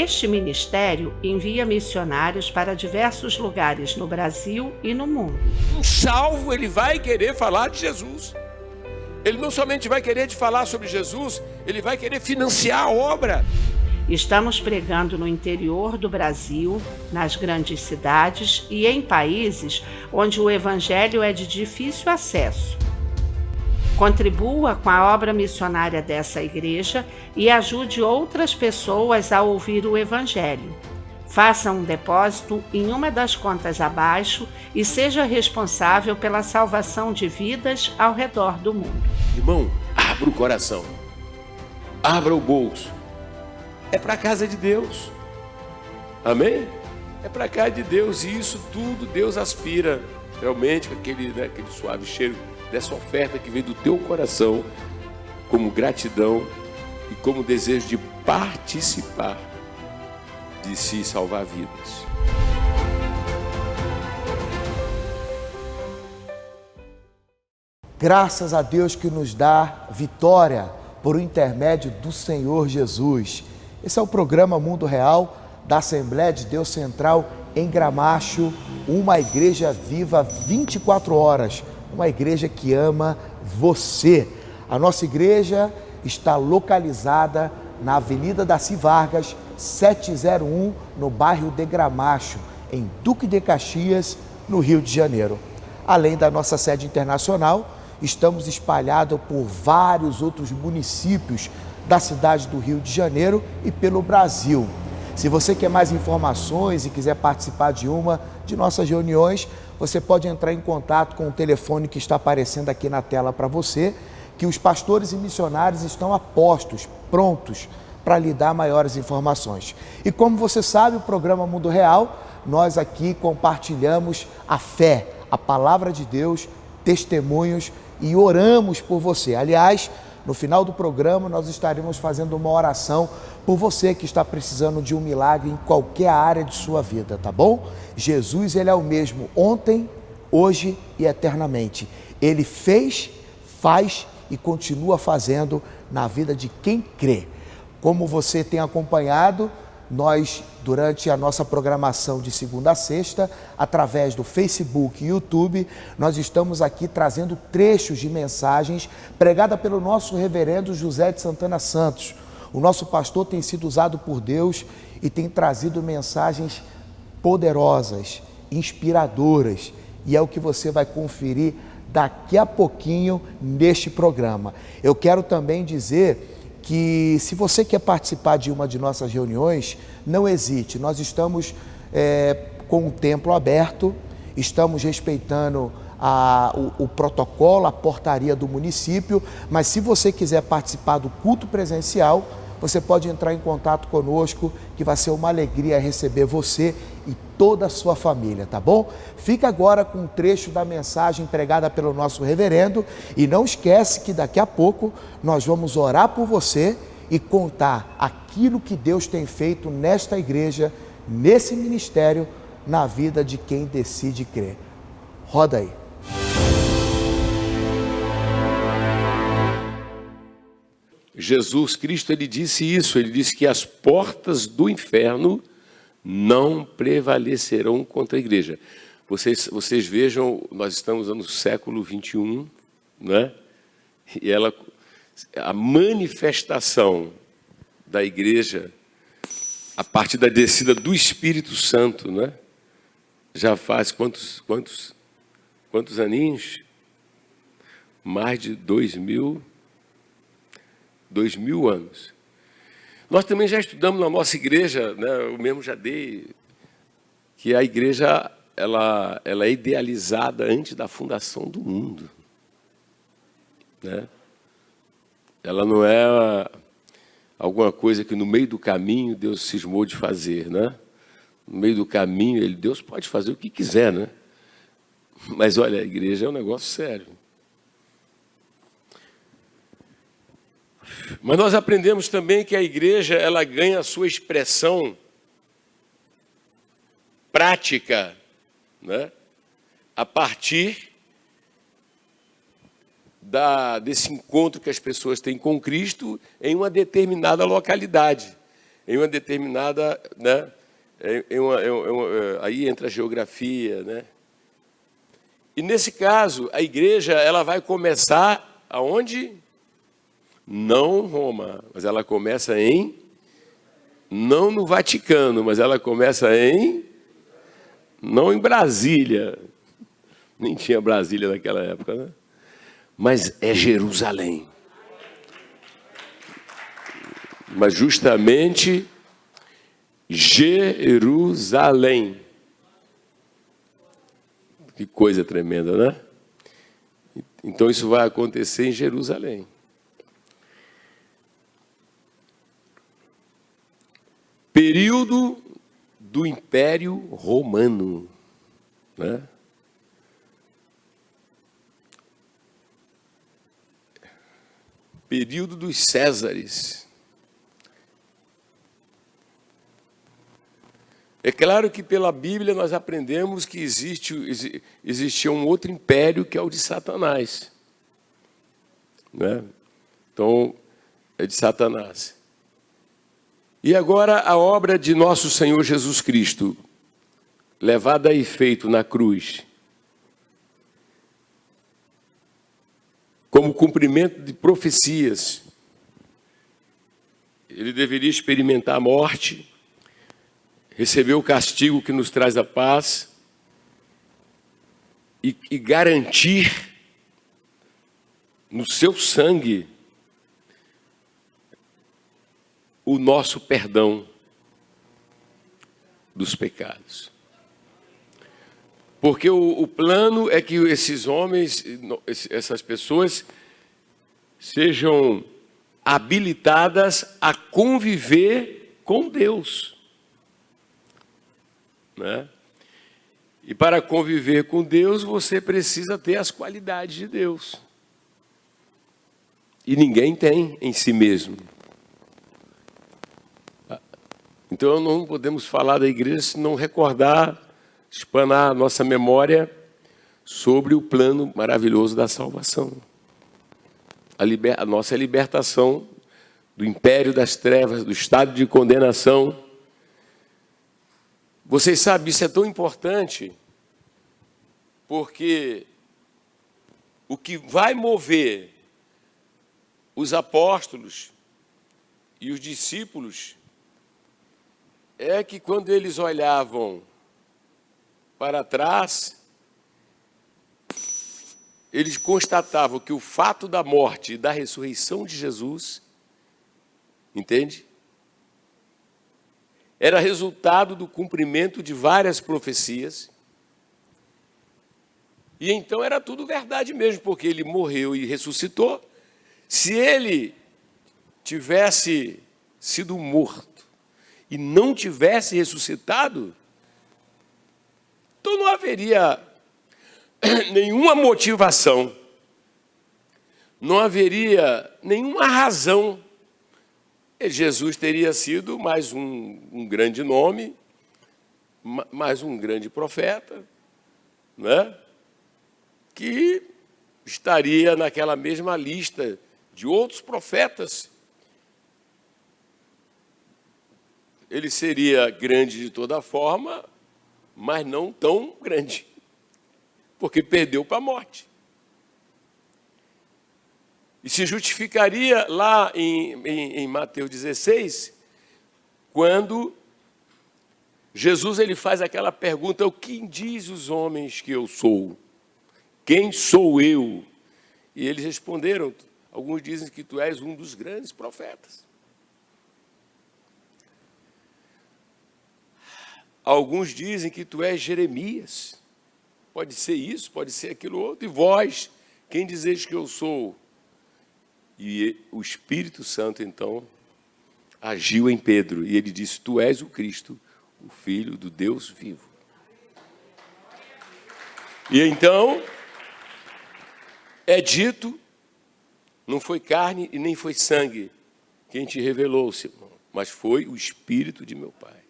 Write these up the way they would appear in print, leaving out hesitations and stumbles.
Este ministério envia missionários para diversos lugares no Brasil e no mundo. Um salvo, ele vai querer falar de Jesus. Ele não somente vai querer te falar sobre Jesus, ele vai querer financiar a obra. Estamos pregando no interior do Brasil, nas grandes cidades e em países onde o evangelho é de difícil acesso. Contribua com a obra missionária dessa igreja e ajude outras pessoas a ouvir o evangelho. Faça um depósito em uma das contas abaixo e seja responsável pela salvação de vidas ao redor do mundo. Irmão, abra o coração, abra o bolso. É para a casa de Deus. Amém? É para a casa de Deus, e isso tudo Deus aspira realmente com aquele suave cheiro dessa oferta que vem do teu coração, como gratidão e como desejo de participar de se salvar vidas. Graças a Deus que nos dá vitória por intermédio do Senhor Jesus. Esse é o programa Mundo Real da Assembleia de Deus Central em Gramacho, uma igreja viva 24 horas, uma igreja que ama você. A nossa igreja está localizada na Avenida Daci Vargas, 701, no bairro de Gramacho, em Duque de Caxias, no Rio de Janeiro. Além da nossa sede internacional, estamos espalhados por vários outros municípios da cidade do Rio de Janeiro e pelo Brasil. Se você quer mais informações e quiser participar de uma de nossas reuniões, você pode entrar em contato com o telefone que está aparecendo aqui na tela para você, que os pastores e missionários estão a postos, prontos para lhe dar maiores informações. E como você sabe, o programa Mundo Real, nós aqui compartilhamos a fé, a palavra de Deus, testemunhos e oramos por você. Aliás, no final do programa, nós estaremos fazendo uma oração por você que está precisando de um milagre em qualquer área de sua vida, tá bom? Jesus, ele é o mesmo ontem, hoje e eternamente. Ele fez, faz e continua fazendo na vida de quem crê. Como você tem acompanhado, nós, durante a nossa programação de segunda a sexta, através do Facebook e YouTube, nós estamos aqui trazendo trechos de mensagens pregadas pelo nosso reverendo José de Santana Santos. O nosso pastor tem sido usado por Deus e tem trazido mensagens poderosas, inspiradoras, e é o que você vai conferir daqui a pouquinho neste programa. Eu quero também dizer que se você quer participar de uma de nossas reuniões, não hesite, nós estamos com o templo aberto, estamos respeitando o protocolo, a portaria do município, mas se você quiser participar do culto presencial, você pode entrar em contato conosco, que vai ser uma alegria receber você e toda a sua família, tá bom? Fica agora com um trecho da mensagem pregada pelo nosso reverendo e não esquece que daqui a pouco nós vamos orar por você e contar aquilo que Deus tem feito nesta igreja, nesse ministério, na vida de quem decide crer. Roda aí. Jesus Cristo, ele disse isso, ele disse que as portas do inferno não prevalecerão contra a igreja. Vocês vejam, nós estamos no século 21, né? E a manifestação da igreja, a partir da descida do Espírito Santo, né? Já faz quantos aninhos? Mais de 2000 anos. Nós também já estudamos na nossa igreja, né, eu mesmo já dei, que a igreja ela é idealizada antes da fundação do mundo, né? Ela não é alguma coisa que no meio do caminho Deus cismou de fazer, né? No meio do caminho, Deus pode fazer o que quiser, né? Mas olha, a igreja é um negócio sério. Mas nós aprendemos também que a igreja, ela ganha a sua expressão prática, né? A partir desse encontro que as pessoas têm com Cristo em uma determinada localidade. em uma determinada, né, aí entra a geografia, né? E nesse caso, a igreja ela vai começar aonde? Não Roma, mas ela começa não no Vaticano, mas ela começa não em Brasília, nem tinha Brasília naquela época, né? Mas é Jerusalém. Mas justamente Jerusalém. Que coisa tremenda, né? Então isso vai acontecer em Jerusalém. Período do Império Romano, né? Período dos Césares. É claro que pela Bíblia nós aprendemos que existia um outro império que é o de Satanás, né? Então, é de Satanás. E agora a obra de nosso Senhor Jesus Cristo, levada a efeito na cruz, como cumprimento de profecias. Ele deveria experimentar a morte, receber o castigo que nos traz a paz e garantir no seu sangue o nosso perdão dos pecados. Porque o plano é que esses homens, essas pessoas, sejam habilitadas a conviver com Deus, né? E para conviver com Deus, você precisa ter as qualidades de Deus. E ninguém tem em si mesmo. Então não podemos falar da igreja se não recordar, espanar a nossa memória sobre o plano maravilhoso da salvação. A nossa libertação do império das trevas, do estado de condenação. Vocês sabem, isso é tão importante, porque o que vai mover os apóstolos e os discípulos é que quando eles olhavam para trás, eles constatavam que o fato da morte e da ressurreição de Jesus, entende? Era resultado do cumprimento de várias profecias. E então era tudo verdade mesmo, porque ele morreu e ressuscitou. Se ele tivesse sido morto e não tivesse ressuscitado, então não haveria nenhuma motivação, não haveria nenhuma razão. Jesus teria sido mais um grande nome, mais um grande profeta, né? Que estaria naquela mesma lista de outros profetas. Ele seria grande de toda forma, mas não tão grande, porque perdeu para a morte. E se justificaria lá em Mateus 16, quando Jesus ele faz aquela pergunta: o que diz os homens que eu sou? Quem sou eu? E eles responderam, alguns dizem que tu és um dos grandes profetas. Alguns dizem que tu és Jeremias. Pode ser isso, pode ser aquilo outro. E vós, quem dizeis que eu sou? E o Espírito Santo, então, agiu em Pedro. E ele disse, tu és o Cristo, o Filho do Deus vivo. E então, é dito, não foi carne e nem foi sangue quem te revelou, Simão, mas foi o Espírito de meu Pai.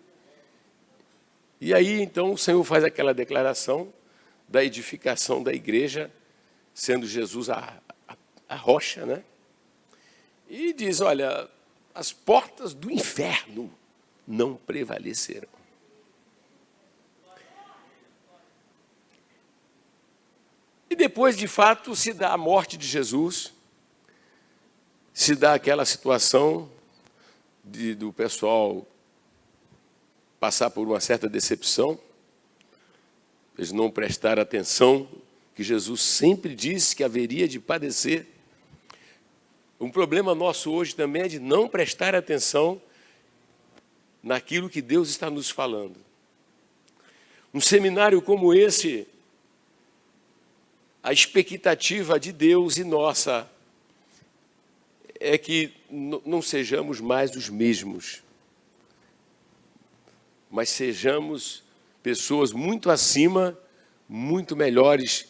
E aí, então, o Senhor faz aquela declaração da edificação da igreja, sendo Jesus a rocha, né? E diz, olha, as portas do inferno não prevalecerão. E depois, de fato, se dá a morte de Jesus, se dá aquela situação do pessoal passar por uma certa decepção, eles não prestaram atenção que Jesus sempre disse que haveria de padecer. Um problema nosso hoje também é de não prestar atenção naquilo que Deus está nos falando. Um seminário como esse, a expectativa de Deus e nossa é que não sejamos mais os mesmos, mas sejamos pessoas muito acima, muito melhores.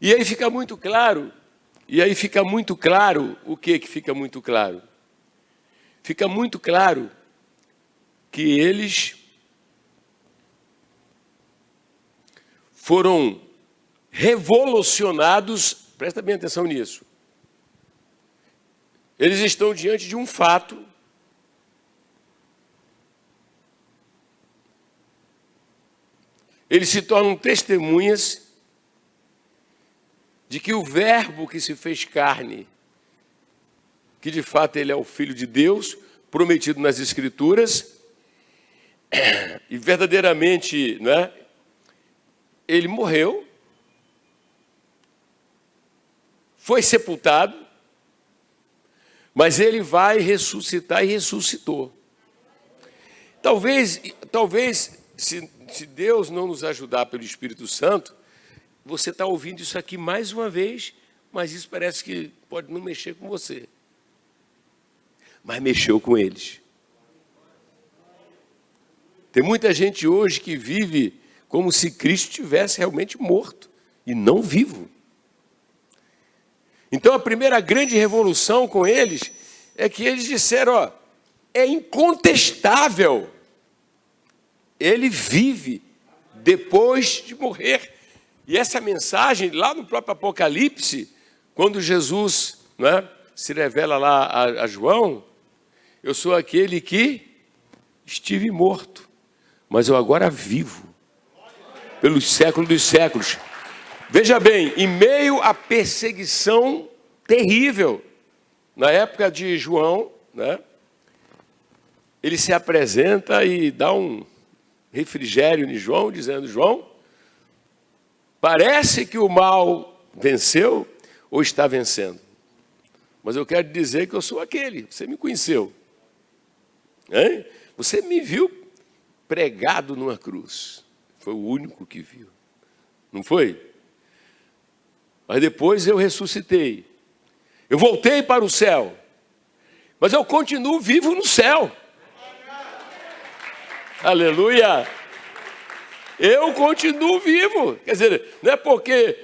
E aí fica muito claro, o que fica muito claro? Fica muito claro que eles foram revolucionados, presta bem atenção nisso. Eles estão diante de um fato eles se tornam testemunhas de que o Verbo que se fez carne, que de fato ele é o Filho de Deus, prometido nas Escrituras, e verdadeiramente, né, ele morreu, foi sepultado, mas ele vai ressuscitar e ressuscitou. Talvez se Deus não nos ajudar pelo Espírito Santo, você está ouvindo isso aqui mais uma vez, mas isso parece que pode não mexer com você. Mas mexeu com eles. Tem muita gente hoje que vive como se Cristo tivesse realmente morto e não vivo. Então a primeira grande revolução com eles é que eles disseram, ó, é incontestável, ele vive depois de morrer. E essa mensagem, lá no próprio Apocalipse, quando Jesus, né, se revela lá a João, eu sou aquele que estive morto, mas eu agora vivo, pelos séculos dos séculos. Veja bem, em meio à perseguição terrível, na época de João, né, ele se apresenta e dá um refrigério em João, dizendo, João, parece que o mal venceu ou está vencendo. Mas eu quero dizer que eu sou aquele, você me conheceu. Hein? Você me viu pregado numa cruz. Foi o único que viu. Não foi? Mas depois eu ressuscitei. Eu voltei para o céu. Mas eu continuo vivo no céu. Aleluia! Eu continuo vivo. Quer dizer, não é porque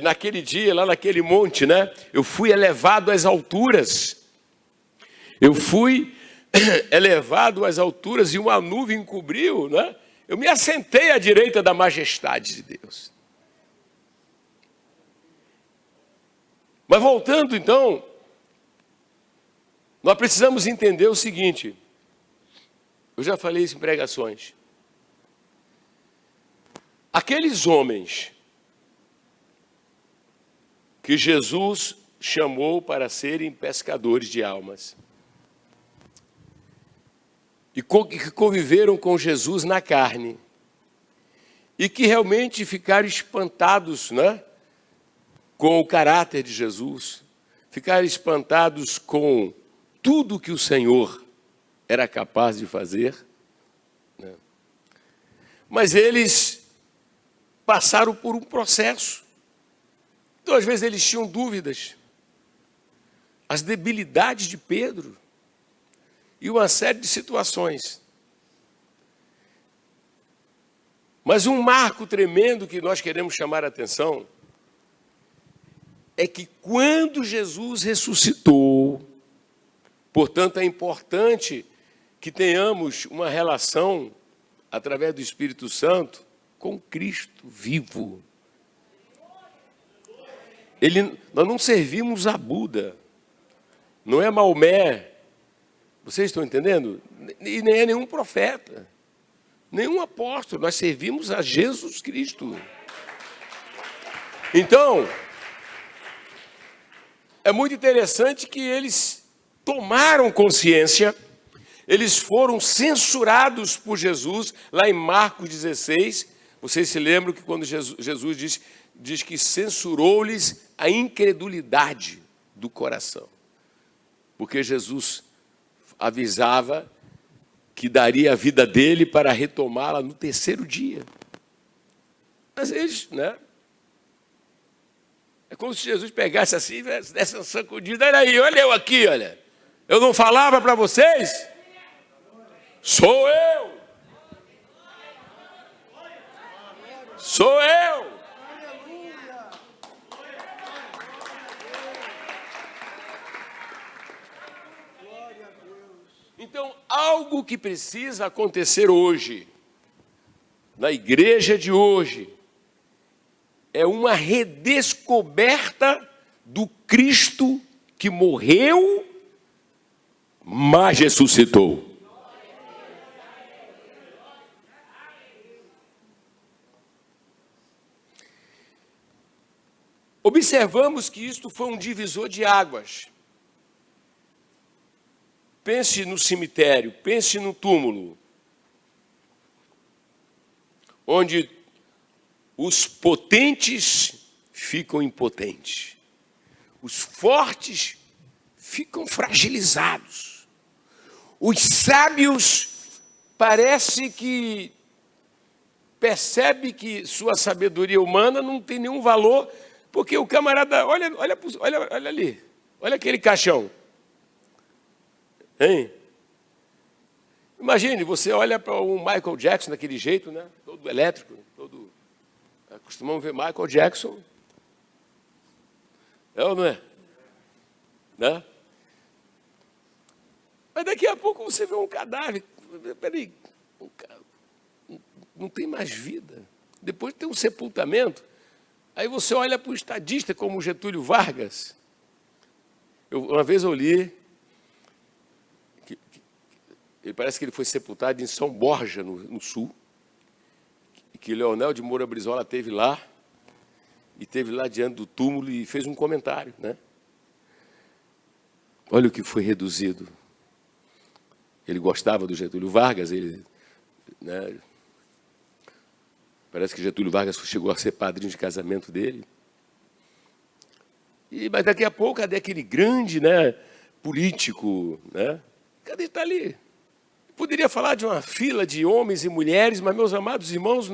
naquele dia, lá naquele monte, né, eu fui elevado às alturas. Eu fui elevado às alturas e uma nuvem cobriu, né? Eu me assentei à direita da majestade de Deus. Mas voltando então, nós precisamos entender o seguinte. Eu já falei isso em pregações. Aqueles homens que Jesus chamou para serem pescadores de almas e que conviveram com Jesus na carne e que realmente ficaram espantados, né, com o caráter de Jesus, ficaram espantados com tudo que o Senhor era capaz de fazer, né? Mas eles passaram por um processo. Então, às vezes, eles tinham dúvidas. As debilidades de Pedro e uma série de situações. Mas um marco tremendo que nós queremos chamar a atenção é que quando Jesus ressuscitou, portanto, é importante que tenhamos uma relação, através do Espírito Santo, com Cristo vivo. Nós não servimos a Buda, não é Maomé, Vocês estão entendendo? E nem é nenhum profeta, nenhum apóstolo. Nós servimos a Jesus Cristo. Então, é muito interessante que eles tomaram consciência, eles foram censurados por Jesus, lá em Marcos 16. Vocês se lembram que quando Jesus diz que censurou-lhes a incredulidade do coração. Porque Jesus avisava que daria a vida dele para retomá-la no terceiro dia. Mas eles, né? É como se Jesus pegasse assim, desse uma sacudida. Olha aí, olha eu aqui, olha. Eu não falava para vocês? Sou eu. Sou eu. Então, algo que precisa acontecer hoje, na igreja de hoje, é uma redescoberta do Cristo que morreu, mas ressuscitou. Observamos que isto foi um divisor de águas. Pense no cemitério, pense no túmulo, onde os potentes ficam impotentes, os fortes ficam fragilizados, os sábios parece que percebe que sua sabedoria humana não tem nenhum valor, porque o camarada, olha ali, olha aquele caixão. Hein? Imagine, você olha para o Michael Jackson daquele jeito, né? Todo elétrico, todo... Costumamos ver Michael Jackson. É ou não é? Né? Mas daqui a pouco você vê um cadáver. Peraí, não tem mais vida. Depois tem um sepultamento. Aí você olha para o estadista como Getúlio Vargas. Uma vez eu li... Ele parece que ele foi sepultado em São Borja, no sul, e que Leonel de Moura Brizola esteve lá diante do túmulo e fez um comentário, né? Olha o que foi reduzido. Ele gostava do Getúlio Vargas, né? Parece que Getúlio Vargas chegou a ser padrinho de casamento dele. Mas daqui a pouco, cadê aquele grande, né, político, né? Cadê? Está ali. Poderia falar de uma fila de homens e mulheres, mas, meus amados irmãos,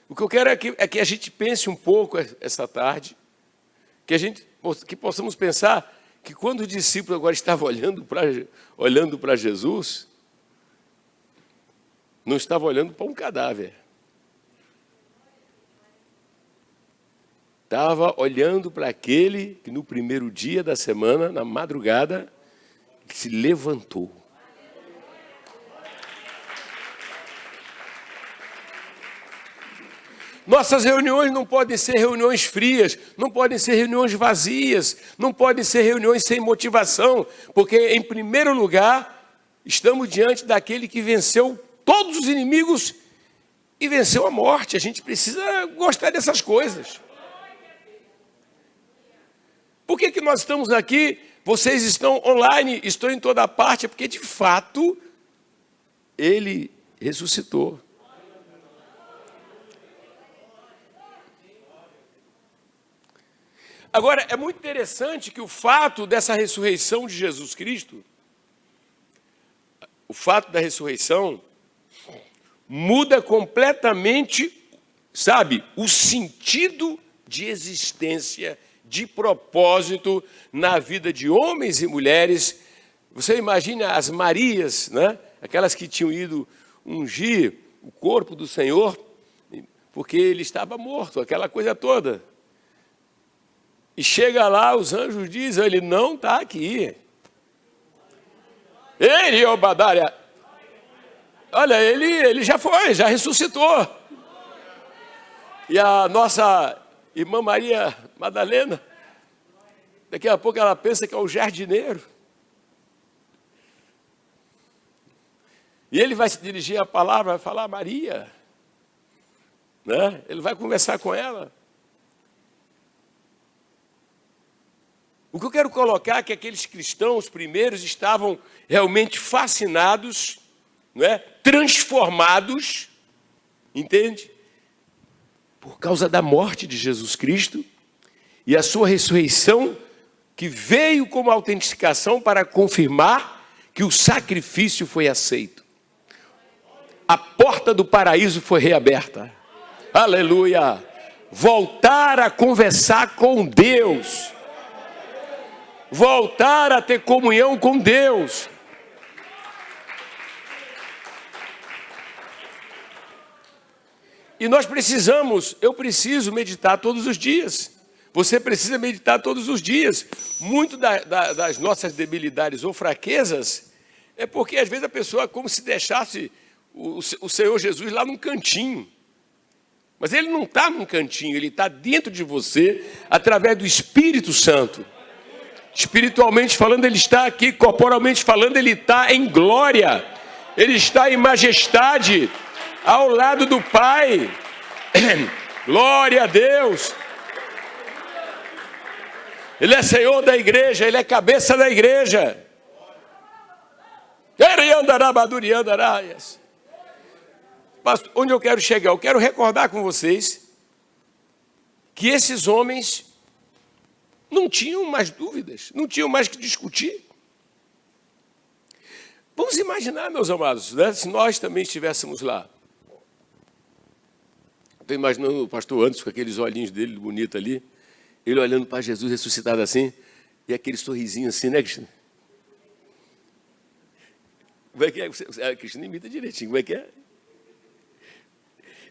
o que eu quero é que a gente pense um pouco essa tarde, que possamos pensar que quando o discípulo agora estava olhando para Jesus, não estava olhando para um cadáver. Estava olhando para aquele que no primeiro dia da semana, na madrugada, se levantou. Nossas reuniões não podem ser reuniões frias, não podem ser reuniões vazias, não podem ser reuniões sem motivação, porque, em primeiro lugar, estamos diante daquele que venceu todos os inimigos e venceu a morte. A gente precisa gostar dessas coisas. Por que nós estamos aqui? Vocês estão online, estão em toda parte, é porque, de fato, ele ressuscitou. Agora, é muito interessante que o fato dessa ressurreição de Jesus Cristo, o fato da ressurreição, muda completamente, sabe, o sentido de existência, de propósito na vida de homens e mulheres. Você imagina as Marias, né? Aquelas que tinham ido ungir o corpo do Senhor, porque ele estava morto, aquela coisa toda. E chega lá, os anjos dizem, ele não está aqui. Ele, Obadiah, olha, ele já foi, já ressuscitou. E a nossa irmã Maria Madalena, daqui a pouco ela pensa que é o jardineiro. E ele vai se dirigir à palavra, vai falar Maria, né? Ele vai conversar com ela. O que eu quero colocar é que aqueles cristãos primeiros estavam realmente fascinados, não é? Transformados, entende? Por causa da morte de Jesus Cristo e a sua ressurreição, que veio como autenticação para confirmar que o sacrifício foi aceito. A porta do paraíso foi reaberta. Aleluia! Voltar a conversar com Deus. Voltar a ter comunhão com Deus. E nós eu preciso meditar todos os dias. Você precisa meditar todos os dias. Muito das nossas debilidades ou fraquezas é porque às vezes a pessoa é como se deixasse o Senhor Jesus lá num cantinho. Mas Ele não está num cantinho, Ele está dentro de você através do Espírito Santo. Espiritualmente falando, Ele está aqui. Corporalmente falando, Ele está em glória. Ele está em majestade ao lado do Pai. Glória a Deus. Ele é Senhor da igreja, Ele é cabeça da igreja. Pastor, onde eu quero chegar? Eu quero recordar com vocês que esses homens não tinham mais dúvidas, não tinham mais que discutir. Vamos imaginar, meus amados, né, se nós também estivéssemos lá. Estou imaginando o pastor Anderson com aqueles olhinhos dele bonitos ali, ele olhando para Jesus ressuscitado assim, e aquele sorrisinho assim, né, Cristina? Como é que é? A Cristina imita direitinho, como é que é?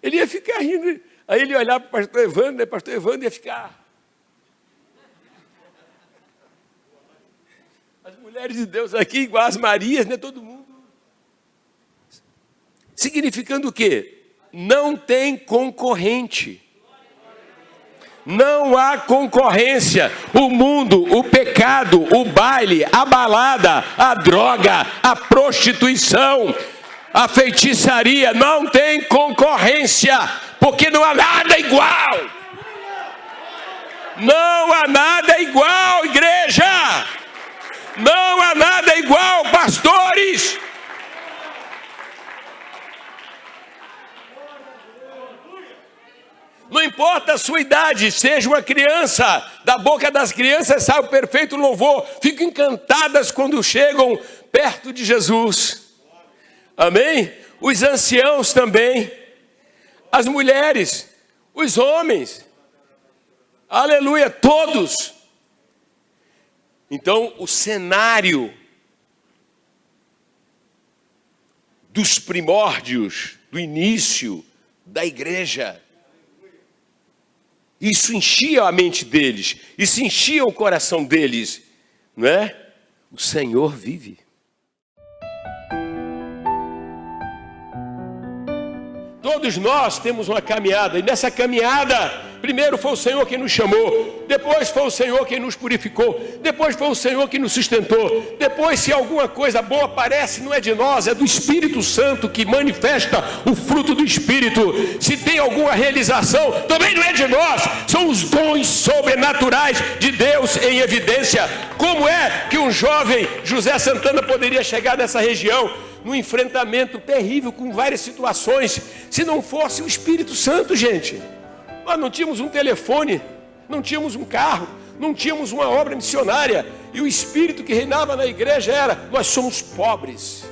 Ele ia ficar rindo, aí ele ia olhar para o pastor Evandro, né? O pastor Evandro ia ficar. As mulheres de Deus aqui, igual as Marias, né? Todo mundo. Significando o quê? Não tem concorrente. Não há concorrência. O mundo, o pecado, o baile, a balada, a droga, a prostituição, a feitiçaria, não tem concorrência, porque não há nada igual. Não há nada igual, igreja. Não há nada igual, pastores. Não importa a sua idade, seja uma criança, da boca das crianças sai o perfeito louvor. Ficam encantadas quando chegam perto de Jesus. Amém? Os anciãos também, as mulheres, os homens. Aleluia, todos. Então, o cenário dos primórdios, do início da igreja, isso enchia a mente deles, isso enchia o coração deles, não é? O Senhor vive. Todos nós temos uma caminhada, e nessa caminhada, primeiro foi o Senhor quem nos chamou, depois foi o Senhor quem nos purificou, depois foi o Senhor quem nos sustentou, depois se alguma coisa boa aparece, não é de nós, é do Espírito Santo que manifesta o fruto do Espírito. Se tem alguma realização, também não é de nós, são os dons sobrenaturais de Deus em evidência. Como é que um jovem José Santana poderia chegar nessa região? Num enfrentamento terrível com várias situações, se não fosse o Espírito Santo, gente. Nós não tínhamos um telefone, não tínhamos um carro, não tínhamos uma obra missionária, e o Espírito que reinava na igreja era: nós somos pobres,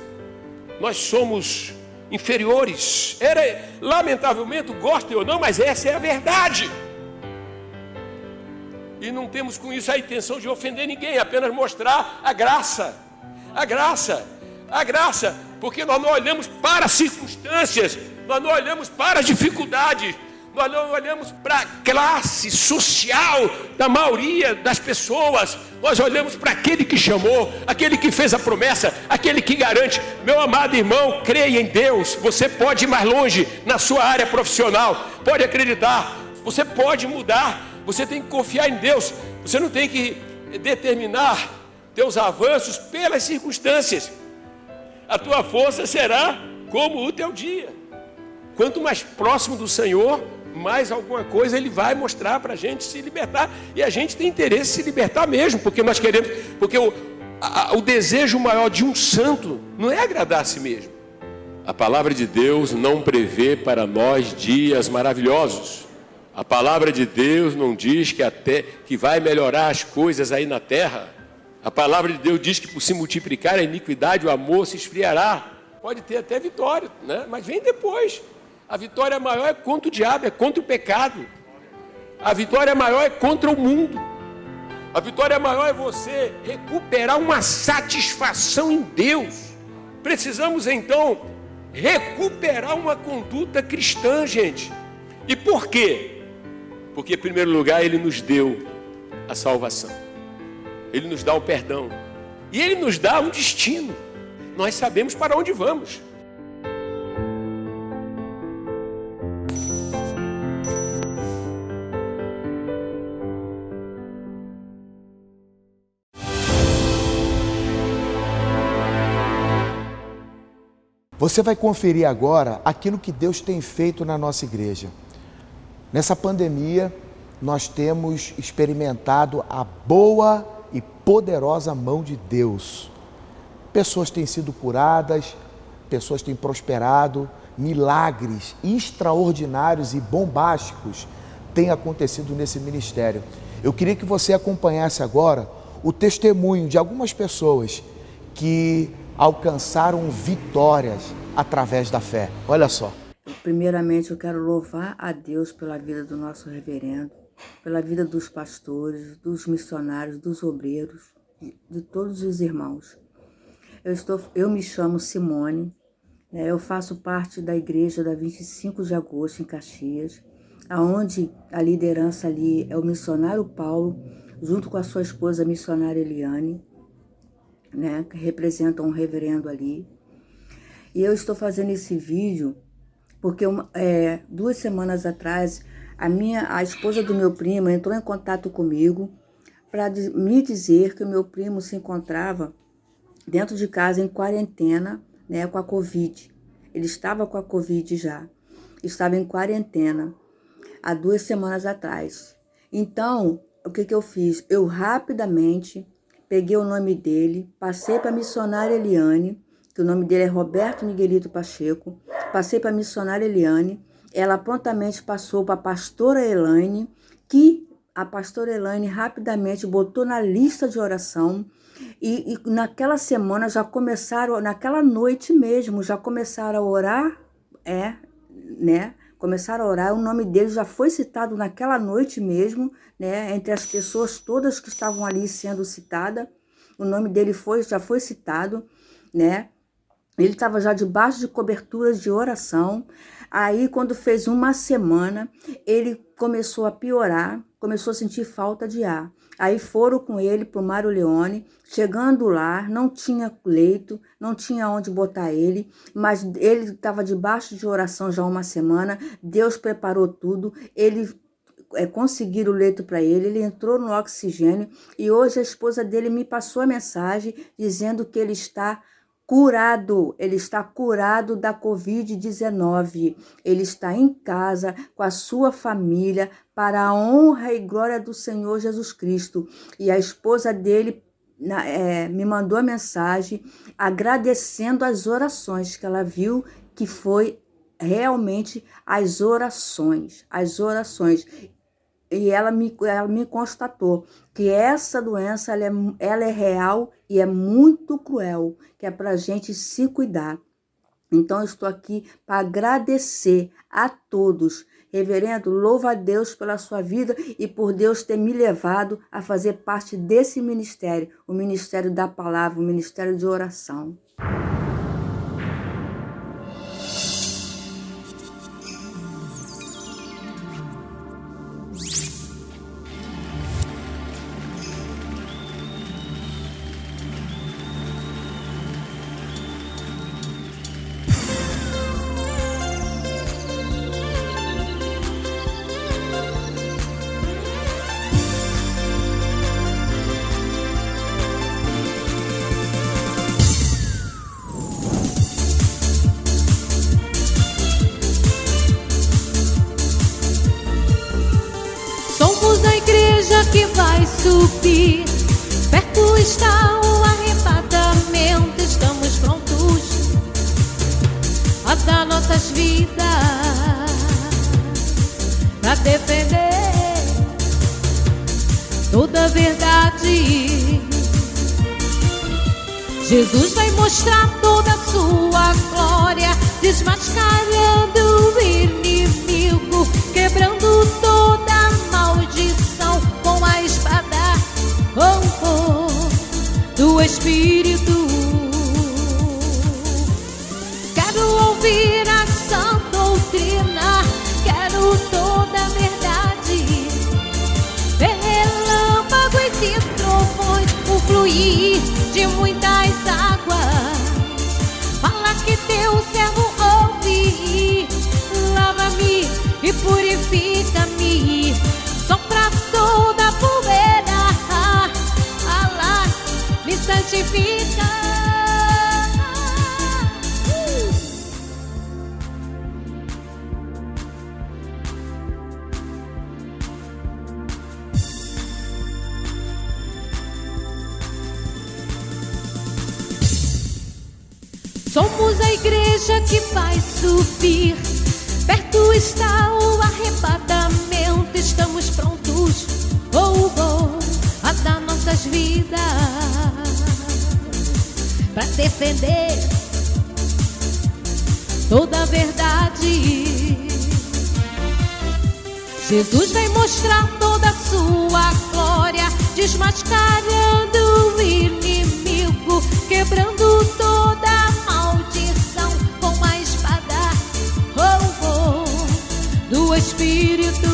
nós somos inferiores. Era, lamentavelmente, goste ou não, mas essa é a verdade. E não temos com isso a intenção de ofender ninguém, apenas mostrar a graça, a graça. A graça, porque nós não olhamos para as circunstâncias, nós não olhamos para as dificuldades, nós não olhamos para a classe social da maioria das pessoas, nós olhamos para aquele que chamou, aquele que fez a promessa, aquele que garante. Meu amado irmão, creia em Deus, você pode ir mais longe na sua área profissional, pode acreditar, você pode mudar, você tem que confiar em Deus, você não tem que determinar teus avanços pelas circunstâncias. A tua força será como o teu dia. Quanto mais próximo do Senhor, mais alguma coisa Ele vai mostrar para a gente se libertar. E a gente tem interesse em se libertar mesmo, porque nós queremos, porque o desejo maior de um santo não é agradar a si mesmo. A palavra de Deus não prevê para nós dias maravilhosos. A palavra de Deus não diz que vai melhorar as coisas aí na terra. A palavra de Deus diz que por se multiplicar a iniquidade, o amor se esfriará. Pode ter até vitória, né? Mas vem depois. A vitória maior é contra o diabo, é contra o pecado. A vitória maior é contra o mundo. A vitória maior é você recuperar uma satisfação em Deus. Precisamos então recuperar uma conduta cristã, gente. E por quê? Porque em primeiro lugar Ele nos deu a salvação. Ele nos dá o perdão. E Ele nos dá um destino. Nós sabemos para onde vamos. Você vai conferir agora aquilo que Deus tem feito na nossa igreja. Nessa pandemia, nós temos experimentado a boa e poderosa mão de Deus. Pessoas têm sido curadas, pessoas têm prosperado, milagres extraordinários e bombásticos têm acontecido nesse ministério. Eu queria que você acompanhasse agora o testemunho de algumas pessoas que alcançaram vitórias através da fé. Olha só. Primeiramente, eu quero louvar a Deus pela vida do nosso reverendo, pela vida dos pastores, dos missionários, dos obreiros, de todos os irmãos. Eu me chamo Simone, né? Eu faço parte da igreja da 25 de agosto em Caxias, onde a liderança ali é o missionário Paulo, junto com a sua esposa a missionária Eliane, né, que representam um reverendo ali. E eu estou fazendo esse vídeo porque 2 semanas atrás a esposa do meu primo entrou em contato comigo para me dizer que o meu primo se encontrava dentro de casa em quarentena, né, com a Covid. Ele estava com a Covid já, estava em quarentena há 2 semanas atrás. Então, o que eu fiz? Eu rapidamente peguei o nome dele, passei para a missionária Eliane, que o nome dele é Roberto Miguelito Pacheco, passei para a missionária Eliane, ela prontamente passou para a pastora Elaine, que a pastora Elaine rapidamente botou na lista de oração, e naquela semana já começaram, naquela noite mesmo, já começaram a orar, né? Começaram a orar, o nome dele já foi citado naquela noite mesmo, né? Entre as pessoas todas que estavam ali sendo citadas, o nome dele já foi citado, né? Ele estava já debaixo de coberturas de oração. Aí, quando fez 1 semana, ele começou a piorar, começou a sentir falta de ar. Aí foram com ele para o Mário Leone, chegando lá, não tinha leito, não tinha onde botar ele, mas ele estava debaixo de oração já 1 semana, Deus preparou tudo, ele conseguiram o leito para ele entrou no oxigênio, e hoje a esposa dele me passou a mensagem dizendo que ele está curado da Covid-19. Ele está em casa com a sua família para a honra e glória do Senhor Jesus Cristo. E a esposa dele me mandou a mensagem agradecendo as orações que ela viu, que foi realmente as orações. E ela me constatou que essa doença ela é real e é muito cruel, que é para a gente se cuidar. Então, eu estou aqui para agradecer a todos. Reverendo, louva a Deus pela sua vida e por Deus ter me levado a fazer parte desse ministério, o ministério da palavra, o ministério de oração. que vai subir. Perto está o arrebatamento. Estamos prontos a dar nossas vidas pra defender toda a verdade. Jesus vai mostrar toda a sua glória, desmascarando o inimigo, quebrando toda a maldição com a espada do Espírito. Quero ouvir a sã doutrina, quero toda a verdade. Ver relâmpagos e trovões, o fluir de muitas águas. Fala que teu servo ouve. Lava-me e purifica-me. Sopra toda a poeira. Allah me santifica. Somos a igreja que vai subir. Perto está o arrebatamento. Estamos prontos, a dar nossas vidas pra defender toda a verdade. Jesus vai mostrar toda a sua glória, desmascarando o inimigo, quebrando toda a maldição com a espada do Espírito.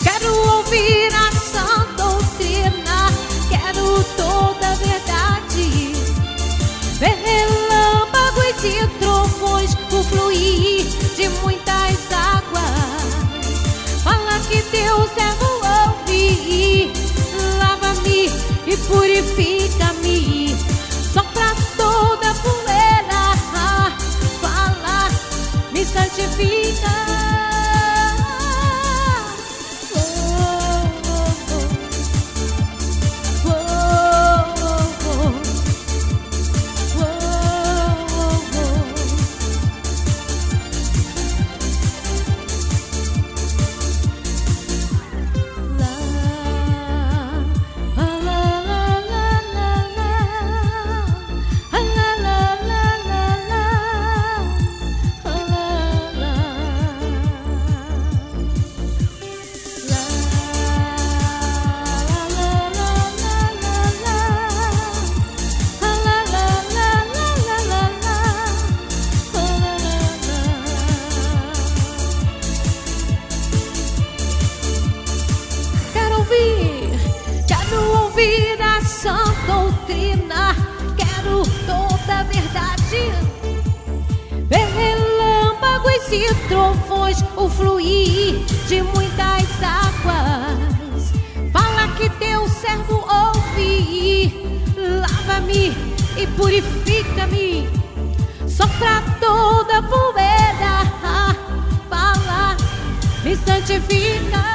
Quero ouvir a sã doutrina, quero toda a verdade. Ver relâmpagos e trovões, o fluir de muitas águas. Fala que teu servo ouve. Lava-me e purifica-me. Sopra toda a poeira. Fala, me santifica. Quero ouvir a sã doutrina, quero toda a verdade. Ver relâmpagos e trovões, o fluir de muitas águas. Fala que teu servo ouve. Lava-me e purifica-me. Sopra toda a poeira. Fala, me santifica.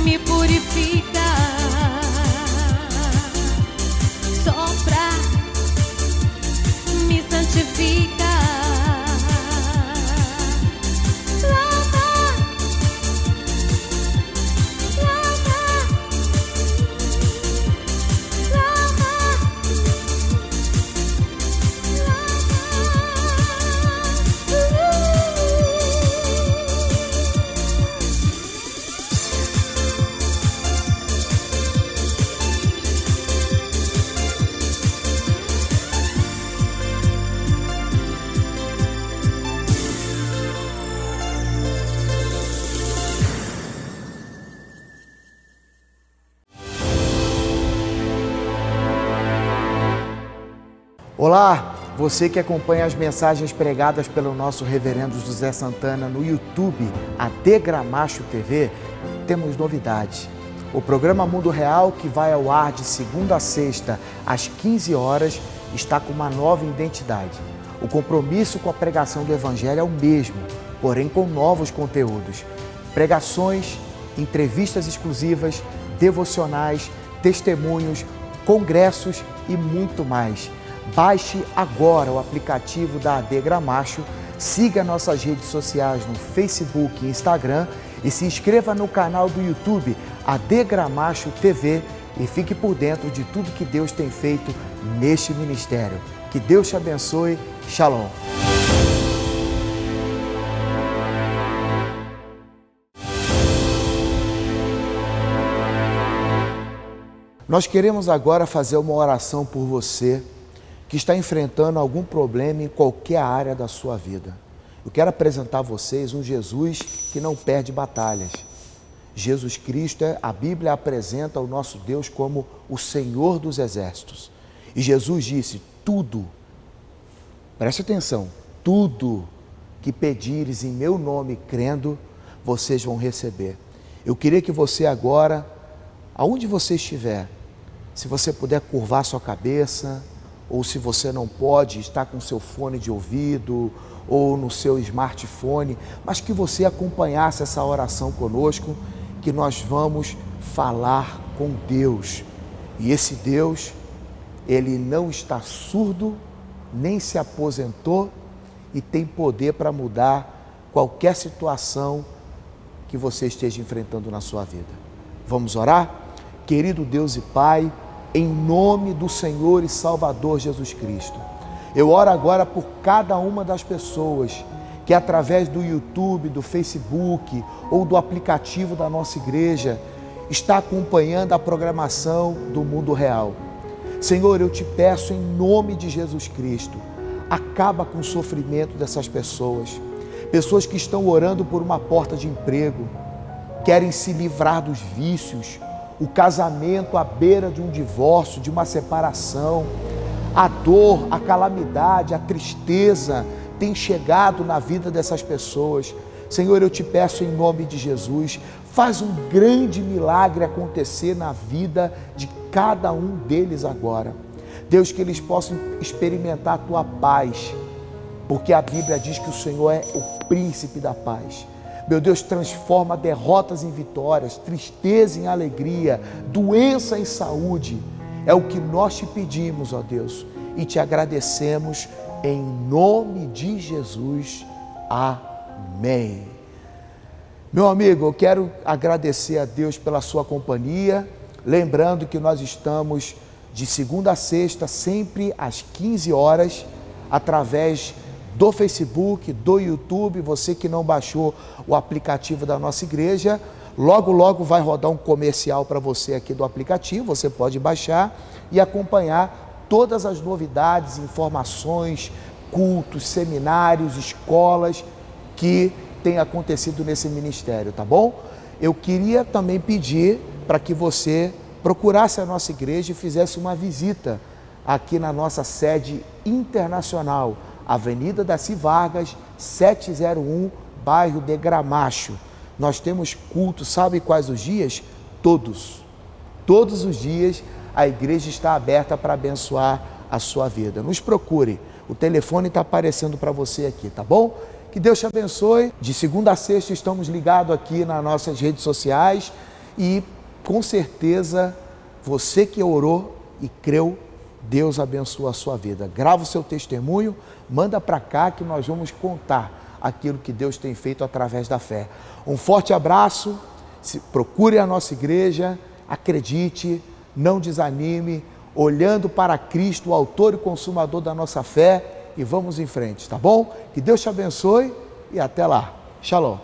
Me purifica, sopra, me santifica. Lava, lava, lava, Olá, Você que acompanha as mensagens pregadas pelo nosso reverendo José Santana no YouTube, AD Gramacho TV, temos novidades. O programa Mundo Real, que vai ao ar de segunda a sexta, às 15 horas, está com uma nova identidade. O compromisso com a pregação do Evangelho é o mesmo, porém com novos conteúdos. Pregações, entrevistas exclusivas, devocionais, testemunhos, congressos e muito mais. Baixe agora o aplicativo da AD Gramacho, siga nossas redes sociais no Facebook e Instagram e se inscreva no canal do YouTube AD Gramacho TV e fique por dentro de tudo que Deus tem feito neste ministério. Que Deus te abençoe. Shalom. Nós queremos agora fazer uma oração por você que está enfrentando algum problema em qualquer área da sua vida. Eu quero apresentar a vocês um Jesus que não perde batalhas. Jesus Cristo, a Bíblia apresenta o nosso Deus como o Senhor dos Exércitos. E Jesus disse, tudo, preste atenção, tudo que pedires em meu nome crendo, vocês vão receber. Eu queria que você agora, aonde você estiver, se você puder curvar sua cabeça, ou se você não pode, estar com seu fone de ouvido, ou no seu smartphone, mas que você acompanhasse essa oração conosco, que nós vamos falar com Deus. E esse Deus, Ele não está surdo, nem se aposentou e tem poder para mudar qualquer situação que você esteja enfrentando na sua vida. Vamos orar? Querido Deus e Pai, em nome do Senhor e Salvador Jesus Cristo, eu oro agora por cada uma das pessoas que através do YouTube, do Facebook ou do aplicativo da nossa igreja está acompanhando a programação do Mundo Real. Senhor, eu te peço em nome de Jesus Cristo, acaba com o sofrimento dessas pessoas, pessoas que estão orando por uma porta de emprego, querem se livrar dos vícios, o casamento à beira de um divórcio, de uma separação, a dor, a calamidade, a tristeza tem chegado na vida dessas pessoas. Senhor, eu te peço em nome de Jesus, faz um grande milagre acontecer na vida de cada um deles agora. Deus, que eles possam experimentar a tua paz, porque a Bíblia diz que o Senhor é o príncipe da paz. Meu Deus, transforma derrotas em vitórias, tristeza em alegria, doença em saúde. É o que nós te pedimos, ó Deus, e te agradecemos em nome de Jesus. Amém. Meu amigo, eu quero agradecer a Deus pela sua companhia, lembrando que nós estamos de segunda a sexta, sempre às 15 horas, através do Facebook, do YouTube. Você que não baixou o aplicativo da nossa igreja, logo, logo vai rodar um comercial para você aqui do aplicativo. Você pode baixar e acompanhar todas as novidades, informações, cultos, seminários, escolas que tem acontecido nesse ministério, tá bom? Eu queria também pedir para que você procurasse a nossa igreja e fizesse uma visita aqui na nossa sede internacional, Avenida Daci Vargas, 701, bairro de Gramacho. Nós temos culto, sabe quais os dias? Todos os dias a igreja está aberta para abençoar a sua vida. Nos procure, o telefone está aparecendo para você aqui, tá bom? Que Deus te abençoe. De segunda a sexta estamos ligados aqui nas nossas redes sociais e com certeza você que orou e creu, Deus abençoa a sua vida. Grava o seu testemunho, manda para cá que nós vamos contar aquilo que Deus tem feito através da fé. Um forte abraço, procure a nossa igreja, acredite, não desanime, olhando para Cristo, o autor e consumador da nossa fé, e vamos em frente, tá bom? Que Deus te abençoe e até lá. Shalom.